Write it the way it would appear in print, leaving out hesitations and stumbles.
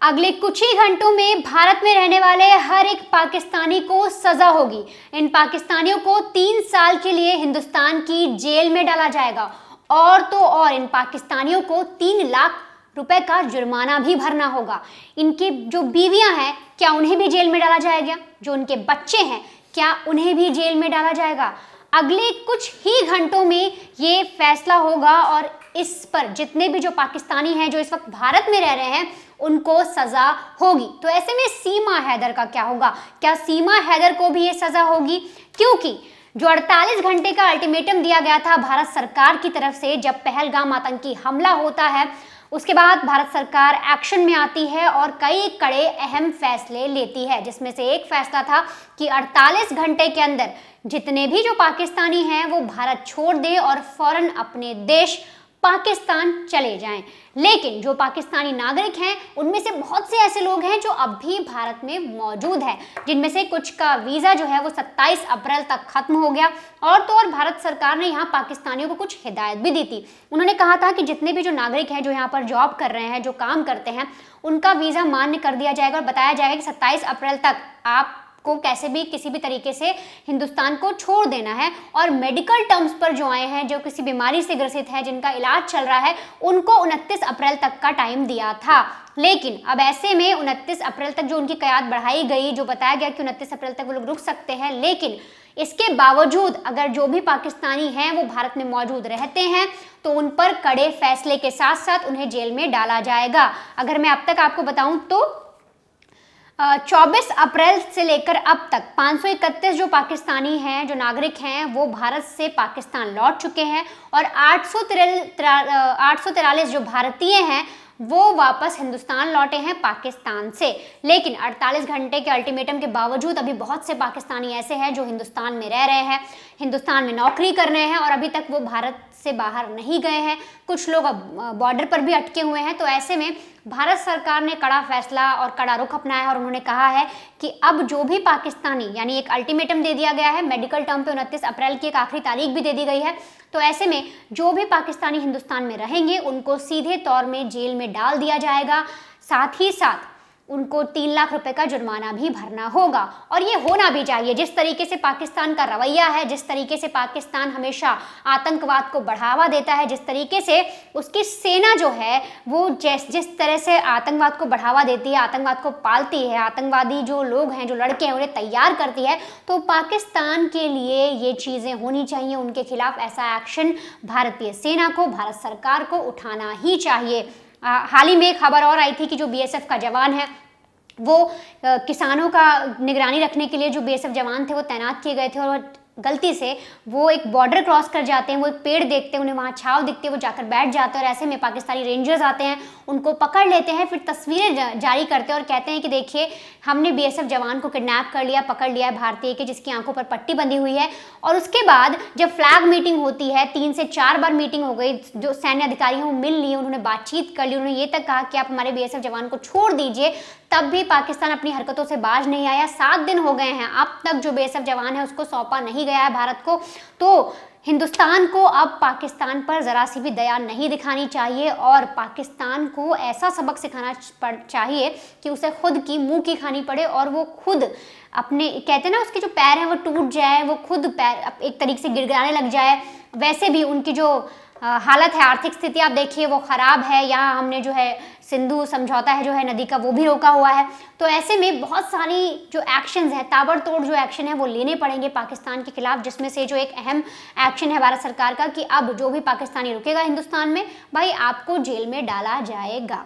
अगले कुछ ही घंटों में भारत में रहने वाले हर एक पाकिस्तानी को सजा होगी। इन पाकिस्तानियों को 3 साल के लिए हिंदुस्तान की जेल में डाला जाएगा और तो और इन पाकिस्तानियों को 3 लाख रुपए का जुर्माना भी भरना होगा। इनकी जो बीवियां हैं, क्या उन्हें भी जेल में डाला जाएगा? जो उनके बच्चे हैं, क्या उन्हें भी जेल में डाला जाएगा? अगले कुछ ही घंटों में ये फैसला होगा और इस पर जितने भी जो पाकिस्तानी हैं जो इस वक्त भारत में रह रहे हैं उनको सजा होगी। तो ऐसे में सीमा हैदर का क्या होगा? क्या सीमा हैदर को भी ये सजा होगी? क्योंकि जो 48 घंटे का अल्टीमेटम दिया गया था भारत सरकार की तरफ से, जब पहलगाम आतंकी हमला होता है उसके बाद भारत सरकार एक्शन में आती है और कई कड़े अहम फैसले लेती है, जिसमें से एक फैसला था कि 48 घंटे के अंदर जितने भी जो पाकिस्तानी हैं वो भारत छोड़ दें और फौरन अपने देश पाकिस्तान चले जाएं। लेकिन जो पाकिस्तानी नागरिक हैं उनमें से बहुत से ऐसे लोग हैं जो अब भी भारत में मौजूद हैं, जिनमें से कुछ का वीज़ा जो है वो 27 अप्रैल तक खत्म हो गया। और तो और भारत सरकार ने यहाँ पाकिस्तानियों को कुछ हिदायत भी दी थी। उन्होंने कहा था कि जितने भी जो नागरिक हैं जो यहाँ पर जॉब कर रहे हैं, जो काम करते हैं, उनका वीज़ा मान्य कर दिया जाएगा और बताया जाएगा कि 27 अप्रैल तक आप को कैसे भी किसी भी तरीके से हिंदुस्तान को छोड़ देना है। और मेडिकल टर्म्स पर जो आए हैं, जो किसी बीमारी से ग्रसित है, जिनका इलाज चल रहा है, उनको 29 अप्रैल तक का टाइम दिया था। लेकिन अब ऐसे में 29 अप्रैल तक जो उनकी क़याद बढ़ाई गई, जो बताया गया कि 29 अप्रैल तक वो लोग रुक सकते हैं, लेकिन इसके बावजूद अगर जो भी पाकिस्तानी हैं वो भारत में मौजूद रहते हैं तो उन पर कड़े फैसले के साथ साथ उन्हें जेल में डाला जाएगा। अगर मैं अब तक आपको बताऊं तो 24 अप्रैल से लेकर अब तक 531 जो पाकिस्तानी हैं, जो नागरिक हैं, वो भारत से पाकिस्तान लौट चुके हैं और 843 जो भारतीय हैं वो वापस हिंदुस्तान लौटे हैं पाकिस्तान से। लेकिन 48 घंटे के अल्टीमेटम के बावजूद अभी बहुत से पाकिस्तानी ऐसे हैं जो हिंदुस्तान में रह रहे हैं, हिंदुस्तान में नौकरी कर रहे हैं और अभी तक वो भारत से बाहर नहीं गए हैं। कुछ लोग अब बॉर्डर पर भी अटके हुए हैं। तो ऐसे में भारत सरकार ने कड़ा फैसला और कड़ा रुख अपनाया है और उन्होंने कहा है कि अब जो भी पाकिस्तानी, यानी एक अल्टीमेटम दे दिया गया है, मेडिकल टर्म पे 29 अप्रैल की एक आखिरी तारीख भी दे दी गई है। तो ऐसे में जो भी पाकिस्तानी हिंदुस्तान में रहेंगे उनको सीधे तौर में जेल में डाल दिया जाएगा, साथ ही साथ उनको 3 लाख रुपए का जुर्माना भी भरना होगा। और ये होना भी चाहिए। जिस तरीके से पाकिस्तान का रवैया है, जिस तरीके से पाकिस्तान हमेशा आतंकवाद को बढ़ावा देता है, जिस तरीके से उसकी सेना जो है वो जिस तरह से आतंकवाद को बढ़ावा देती है, आतंकवाद को पालती है, आतंकवादी जो लोग हैं, जो लड़के हैं, उन्हें तैयार करती है, तो पाकिस्तान के लिए ये चीज़ें होनी चाहिए। उनके खिलाफ ऐसा एक्शन भारतीय सेना को, भारत सरकार को उठाना ही चाहिए। हाल ही में एक खबर और आई थी कि जो बीएसएफ का जवान है वो किसानों का निगरानी रखने के लिए जो बीएसएफ जवान थे वो तैनात किए गए थे और गलती से वो एक बॉर्डर क्रॉस कर जाते हैं, वो एक पेड़ देखते हैं, उन्हें वहाँ छाव दिखती है, वो जाकर बैठ जाते हैं और ऐसे में पाकिस्तानी रेंजर्स आते हैं, उनको पकड़ लेते हैं, फिर तस्वीरें जारी करते हैं और कहते हैं कि देखिए हमने बीएसएफ जवान को किडनैप कर लिया, पकड़ लिया है भारतीय के, जिसकी आंखों पर पट्टी बंधी हुई है। और उसके बाद जब फ्लैग मीटिंग होती है, 3 से 4 बार मीटिंग हो गई, जो सैन्य अधिकारी हैं वो मिल लिए, उन्होंने बातचीत कर ली, उन्होंने ये तक कहा कि आप हमारे बीएसएफ जवान को छोड़ दीजिए, तब भी पाकिस्तान अपनी हरकतों से बाज नहीं आया। 7 दिन हो गए हैं, अब तक जो बीएसएफ जवान है उसको सौंपा नहीं गया है भारत को। तो हिंदुस्तान को अब पाकिस्तान पर ज़रा सी भी दया नहीं दिखानी चाहिए और पाकिस्तान को ऐसा सबक सिखाना चाहिए कि उसे खुद की मुंह की खानी पड़े और वो खुद अपने, कहते हैं ना, उसके जो पैर हैं वो टूट जाए, वो खुद पैर एक तरीके से गिड़गिड़ाने लग जाए। वैसे भी उनकी जो हालत है, आर्थिक स्थिति आप देखिए वो ख़राब है। यहाँ हमने जो है सिंधु समझौता है जो है नदी का, वो भी रोका हुआ है। तो ऐसे में बहुत सारी जो एक्शंस है, ताबड़तोड़ जो एक्शन है वो लेने पड़ेंगे पाकिस्तान के खिलाफ, जिसमें से जो एक अहम एक्शन है भारत सरकार का कि अब जो भी पाकिस्तानी रुकेगा हिंदुस्तान में, भाई आपको जेल में डाला जाएगा।